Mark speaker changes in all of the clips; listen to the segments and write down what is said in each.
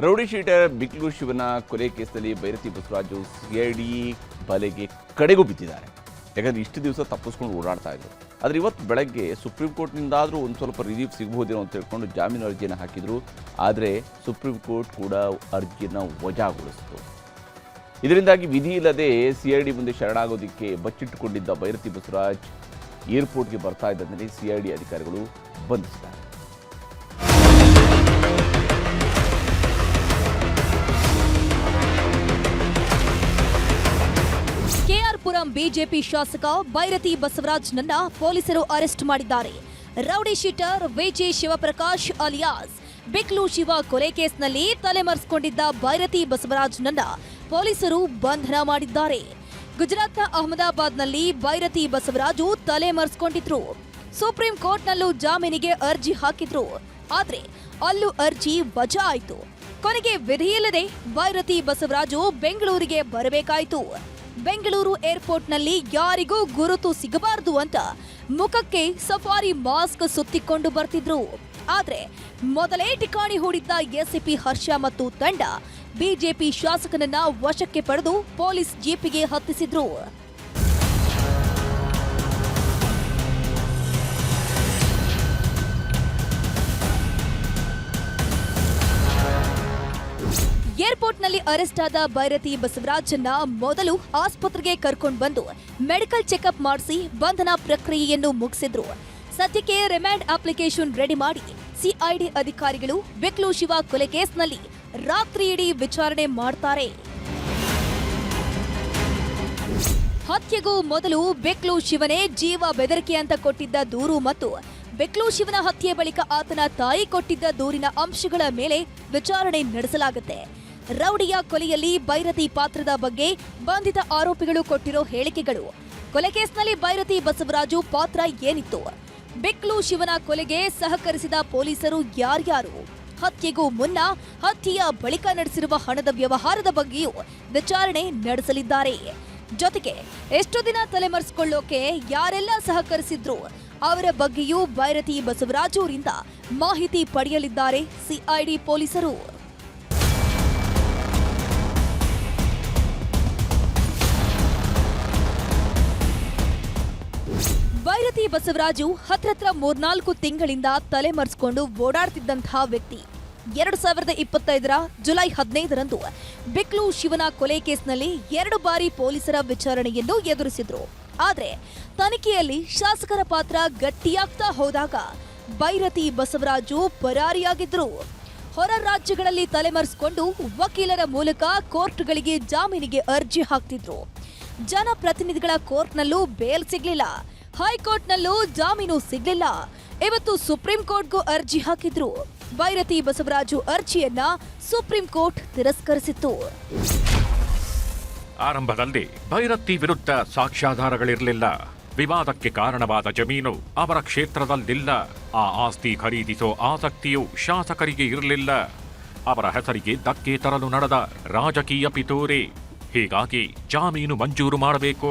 Speaker 1: Rowdy sheeter ಬಿಕ್ಲು ಶಿವನ ಕೊಲೆ ಕೇಸ್ನಲ್ಲಿ ಬೈರತಿ ಬಸವರಾಜು ಸಿಐಡಿ ಬಲೆಗೆ ಕಡೆಗೂ ಬಿದ್ದಿದ್ದಾರೆ. ಯಾಕಂದರೆ ಇಷ್ಟು ದಿವಸ ತಪ್ಪಿಸ್ಕೊಂಡು ಓಡಾಡ್ತಾ ಇದ್ರು. ಆದರೆ ಇವತ್ತು ಬೆಳಗ್ಗೆ ಸುಪ್ರೀಂ ಕೋರ್ಟ್ನಿಂದಾದರೂ ಒಂದು ಸ್ವಲ್ಪ ರಿಲೀಫ್ ಸಿಗಬಹುದೇನೋ ಅಂತ ಹೇಳ್ಕೊಂಡು ಜಾಮೀನು ಅರ್ಜಿಯನ್ನು ಹಾಕಿದರು. ಆದರೆ ಸುಪ್ರೀಂ ಕೋರ್ಟ್ ಕೂಡ ಅರ್ಜಿಯನ್ನು ವಜಾಗೊಳಿಸಿತು. ಇದರಿಂದಾಗಿ ವಿಧಿ ಇಲ್ಲದೆ ಸಿಐಡಿ ಮುಂದೆ ಶರಣಾಗೋದಕ್ಕೆ ಬಚ್ಚಿಟ್ಟುಕೊಂಡಿದ್ದ ಬೈರತಿ ಬಸವರಾಜ್ ಏರ್ಪೋರ್ಟ್ಗೆ ಬರ್ತಾ ಇದ್ದಂತೆ ಸಿಐಡಿ ಅಧಿಕಾರಿಗಳು ಬಂಧಿಸಿದ್ದಾರೆ.
Speaker 2: ಕೆಆರ್ಪುರಂ ಬಿಜೆಪಿ ಶಾಸಕ ಬೈರತಿ ಬಸವರಾಜ್ನನ್ನ ಪೊಲೀಸರು ಅರೆಸ್ಟ್ ಮಾಡಿದ್ದಾರೆ. Rowdy sheeter VJ Shivaprakash alias Biklu Shiva ಕೊಲೆ ಕೇಸ್ನಲ್ಲಿ ತಲೆಮರೆಸಿಕೊಂಡಿದ್ದ ಬೈರತಿ ಬಸವರಾಜ್ನನ್ನ ಪೊಲೀಸರು ಬಂಧನ ಮಾಡಿದ್ದಾರೆ. ಗುಜರಾತ್ನ ಅಹಮದಾಬಾದ್ನಲ್ಲಿ ಬೈರತಿ ಬಸವರಾಜು ತಲೆಮರೆಸಿಕೊಂಡಿದ್ರು. ಸುಪ್ರೀಂ ಕೋರ್ಟ್ನಲ್ಲೂ ಜಾಮೀನಿಗೆ ಅರ್ಜಿ ಹಾಕಿದ್ರು. ಆದ್ರೆ ಅಲ್ಲೂ ಅರ್ಜಿ ವಜಾ ಆಯಿತು. ಕೊನೆಗೆ ವಿಧಿಯಿಲ್ಲದೆ ಬೈರತಿ ಬಸವರಾಜು ಬೆಂಗಳೂರಿಗೆ ಬರಬೇಕಾಯಿತು. ಬೆಂಗಳೂರು ಏರ್ಪೋರ್ಟ್ನಲ್ಲಿ ಯಾರಿಗೂ ಗುರುತು ಸಿಗಬಾರದು ಅಂತ ಮುಖಕ್ಕೆ ಸಫಾರಿ ಮಾಸ್ಕ್ ಸುತ್ತಿಕೊಂಡು ಬರ್ತಿದ್ರು. ಆದ್ರೆ ಮೊದಲೇ ಠಿಕಾಣಿ ಹೂಡಿದ್ದ ಎಸಿಪಿ ಹರ್ಷ ಮತ್ತು ತಂಡ ಬಿಜೆಪಿ ಶಾಸಕನನ್ನ ವಶಕ್ಕೆ ಪಡೆದು ಪೊಲೀಸ್ ಜೀಪಿಗೆ ಹತ್ತಿಸಿದ್ರು. ಏರ್ಪೋರ್ಟ್ನಲ್ಲಿ ಅರೆಸ್ಟ್ ಆದ ಬೈರತಿ ಬಸವರಾಜನ್ನ ಮೊದಲು ಆಸ್ಪತ್ರೆಗೆ ಕರ್ಕೊಂಡು ಬಂದು ಮೆಡಿಕಲ್ ಚೆಕಪ್ ಮಾಡಿಸಿ ಬಂಧನ ಪ್ರಕ್ರಿಯೆಯನ್ನು ಮುಗಿಸಿದ್ರು. ಸದ್ಯಕ್ಕೆ ರಿಮ್ಯಾಂಡ್ ಅಪ್ಲಿಕೇಶನ್ ರೆಡಿ ಮಾಡಿ ಸಿಐಡಿ ಅಧಿಕಾರಿಗಳು ಬಿಕ್ಲು ಶಿವ ಕೊಲೆ ಕೇಸ್ನಲ್ಲಿ ರಾತ್ರಿಯಿಡೀ ವಿಚಾರಣೆ ಮಾಡ್ತಾರೆ. ಹತ್ಯೆಗೂ ಮೊದಲು ಬಿಕ್ಲು ಶಿವನೇ ಜೀವ ಬೆದರಿಕೆ ಅಂತ ಕೊಟ್ಟಿದ್ದ ದೂರು ಮತ್ತು ಬಿಕ್ಲು ಶಿವನ ಹತ್ಯೆ ಬಳಿಕ ಆತನ ತಾಯಿ ಕೊಟ್ಟಿದ್ದ ದೂರಿನ ಅಂಶಗಳ ಮೇಲೆ ವಿಚಾರಣೆ ನಡೆಸಲಾಗುತ್ತೆ. ರೌಡಿಯ ಕೊಲೆಯಲ್ಲಿ ಬೈರತಿ ಪಾತ್ರದ ಬಗ್ಗೆ ಬಂಧಿತ ಆರೋಪಿಗಳು ಕೊಟ್ಟಿರೋ ಹೇಳಿಕೆಗಳು, ಕೊಲೆ ಕೇಸ್ನಲ್ಲಿ ಬೈರತಿ ಬಸವರಾಜು ಪಾತ್ರ ಏನಿತ್ತು, ಬಿಕ್ಲು ಶಿವನ ಕೊಲೆಗೆ ಸಹಕರಿಸಿದ ಪೊಲೀಸರು ಯಾರ್ಯಾರು, ಹತ್ಯೆಗೂ ಮುನ್ನ ಹತ್ಯೆಯ ಬಳಿಕ ನಡೆಸಿರುವ ಹಣದ ವ್ಯವಹಾರದ ಬಗ್ಗೆಯೂ ವಿಚಾರಣೆ ನಡೆಸಲಿದ್ದಾರೆ. ಜೊತೆಗೆ ಎಷ್ಟು ದಿನ ತಲೆಮರೆಸಿಕೊಳ್ಳೋಕೆ ಯಾರೆಲ್ಲ ಸಹಕರಿಸಿದ್ರು ಅವರ ಬಗ್ಗೆಯೂ ಬೈರತಿ ಬಸವರಾಜುರಿಂದ ಮಾಹಿತಿ ಪಡೆಯಲಿದ್ದಾರೆ ಸಿಐಡಿ ಪೊಲೀಸರು. ಬೈರತಿ ಬಸವರಾಜು ಹತ್ರತ್ರ 3-4 ತಿಂಗಳಿಂದ ತಲೆಮರೆಸಿಕೊಂಡು ಓಡಾಡ್ತಿದ್ದಂತಹ ವ್ಯಕ್ತಿ. 2025ರ ಜುಲೈ 15ರಂದು ಬಿಕ್ಲು ಶಿವನ ಕೊಲೆ ಕೇಸ್ನಲ್ಲಿ 2 ಬಾರಿ ಪೊಲೀಸರ ವಿಚಾರಣೆಯನ್ನು ಎದುರಿಸಿದ್ರು. ಆದ್ರೆ ತನಿಖೆಯಲ್ಲಿ ಶಾಸಕರ ಪಾತ್ರ ಗಟ್ಟಿಯಾಗ್ತಾ ಹೋದಾಗ ಬೈರತಿ ಬಸವರಾಜು ಪರಾರಿಯಾಗಿದ್ರು. ಹೊರ ರಾಜ್ಯಗಳಲ್ಲಿ ತಲೆಮರೆಸಿಕೊಂಡು ವಕೀಲರ ಮೂಲಕ ಕೋರ್ಟ್ಗಳಿಗೆ ಜಾಮೀನಿಗೆ ಅರ್ಜಿ ಹಾಕ್ತಿದ್ರು. ಜನಪ್ರತಿನಿಧಿಗಳ ಕೋರ್ಟ್ನಲ್ಲೂ ಬೇಲ್ ಸಿಗ್ಲಿಲ್ಲ, ಹೈಕೋರ್ಟ್ನಲ್ಲೂ ಜಾಮೀನು ಸಿಗ್ಲಿಲ್ಲ. ಇವತ್ತು ಸುಪ್ರೀಂ ಕೋರ್ಟ್ಗೂ ಅರ್ಜಿ ಹಾಕಿದ್ರು. ಬೈರತಿ ಬಸವರಾಜು ಅರ್ಜಿಯನ್ನ ಸುಪ್ರೀಂ ಕೋರ್ಟ್ ತಿರಸ್ಕರಿಸಿತ್ತು.
Speaker 3: ಆರಂಭದಲ್ಲಿ ಬೈರತಿ ವಿರುದ್ಧ ಸಾಕ್ಷ್ಯಾಧಾರಗಳಿರಲಿಲ್ಲ. ವಿವಾದಕ್ಕೆ ಕಾರಣವಾದ ಜಮೀನು ಅವರ ಕ್ಷೇತ್ರದಲ್ಲಿಲ್ಲ. ಆ ಆಸ್ತಿ ಖರೀದಿಸೋ ಆಸಕ್ತಿಯು ಶಾಸಕರಿಗೆ ಇರಲಿಲ್ಲ. ಅವರ ಹೆಸರಿಗೆ ಧಕ್ಕೆ ತರಲು ನಡೆದ ರಾಜಕೀಯ ಪಿತೂರಿ. ಹೀಗಾಗಿ ಜಾಮೀನು ಮಂಜೂರು ಮಾಡಬೇಕು.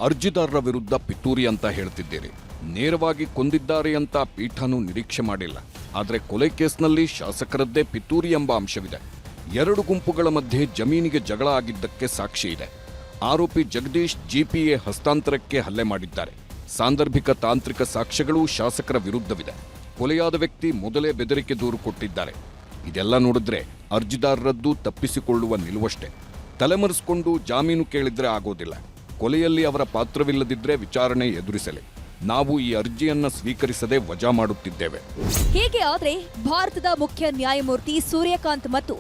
Speaker 4: ಅರ್ಜಿದಾರರ ವಿರುದ್ಧ ಪಿತೂರಿ ಅಂತ ಹೇಳ್ತಿದ್ದೀರಿ. ನೇರವಾಗಿ ಕೊಂದಿದ್ದಾರೆ ಅಂತ ಪೀಠನೂ ನಿರೀಕ್ಷೆ ಮಾಡಿಲ್ಲ. ಆದರೆ ಕೊಲೆ ಕೇಸ್ನಲ್ಲಿ ಶಾಸಕರದ್ದೇ ಪಿತೂರಿ ಎಂಬ ಅಂಶವಿದೆ. 2 ಗುಂಪುಗಳ ಮಧ್ಯೆ ಜಮೀನಿಗೆ ಜಗಳ ಆಗಿದ್ದಕ್ಕೆ ಸಾಕ್ಷಿ ಇದೆ. ಆರೋಪಿ ಜಗದೀಶ್ ಜಿಪಿಎ ಹಸ್ತಾಂತರಕ್ಕೆ ಹಲ್ಲೆ ಮಾಡಿದ್ದಾರೆ. ಸಾಂದರ್ಭಿಕ ತಾಂತ್ರಿಕ ಸಾಕ್ಷ್ಯಗಳು ಶಾಸಕರ ವಿರುದ್ಧವಿದೆ. ಕೊಲೆಯಾದ ವ್ಯಕ್ತಿ ಮೊದಲೇ ಬೆದರಿಕೆ ದೂರು ಕೊಟ್ಟಿದ್ದಾರೆ. ಇದೆಲ್ಲ ನೋಡಿದ್ರೆ ಅರ್ಜಿದಾರರದ್ದು ತಪ್ಪಿಸಿಕೊಳ್ಳುವ ನಿಲುವಷ್ಟೇ. ತಲೆಮರೆಸಿಕೊಂಡು ಜಾಮೀನು ಕೇಳಿದ್ರೆ ಆಗೋದಿಲ್ಲ. ಕೊಲೆಯಲ್ಲಿ ಅವರ ಪಾತ್ರವಿಲ್ಲದಿದ್ರೆ ವಿಚಾರಣೆ ಎದುರಿಸಲಿ. ನಾವು ಈ ಅರ್ಜಿಯನ್ನ ಸ್ವೀಕರಿಸದೆ ವಜಾ ಮಾಡುತ್ತಿದ್ದೇವೆ.
Speaker 2: ಹೀಗೆ ಆದ್ರೆ ಭಾರತದ ಮುಖ್ಯ ನ್ಯಾಯಮೂರ್ತಿ ಸೂರ್ಯಕಾಂತ್ ಮತ್ತು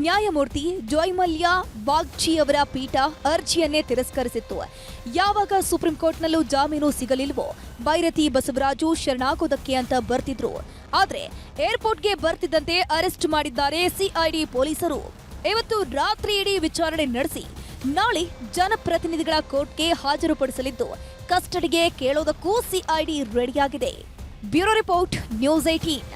Speaker 2: ನ್ಯಾಯಮೂರ್ತಿ ಜೋಯ್ಮಲ್ಯ ಬಾಗ್ಚಿ ಅವರ ಪೀಠ ಅರ್ಜಿಯನ್ನೇ ತಿರಸ್ಕರಿಸಿತ್ತು. ಯಾವಾಗ ಸುಪ್ರೀಂ ಕೋರ್ಟ್ನಲ್ಲೂ ಜಾಮೀನು ಸಿಗಲಿಲ್ವೋ ಬೈರತಿ ಬಸವರಾಜು ಶರಣಾಗೋದಕ್ಕೆ ಅಂತ ಬರ್ತಿದ್ರು. ಆದ್ರೆ ಏರ್ಪೋರ್ಟ್ಗೆ ಬರ್ತಿದ್ದಂತೆ ಅರೆಸ್ಟ್ ಮಾಡಿದ್ದಾರೆ ಸಿಐಡಿ ಪೊಲೀಸರು. ಇವತ್ತು ರಾತ್ರಿ ಇಡೀ ವಿಚಾರಣೆ ನಡೆಸಿ ನಾಳೆ ಜನಪ್ರತಿನಿಧಿಗಳ ಕೋರ್ಟ್ಗೆ ಹಾಜರುಪಡಿಸಲಿದ್ದು ಕಸ್ಟಡಿಗೆ ಕೇಳೋದಕ್ಕೂ ಸಿಐಡಿ ರೆಡಿಯಾಗಿದೆ. Bureau report, news 18.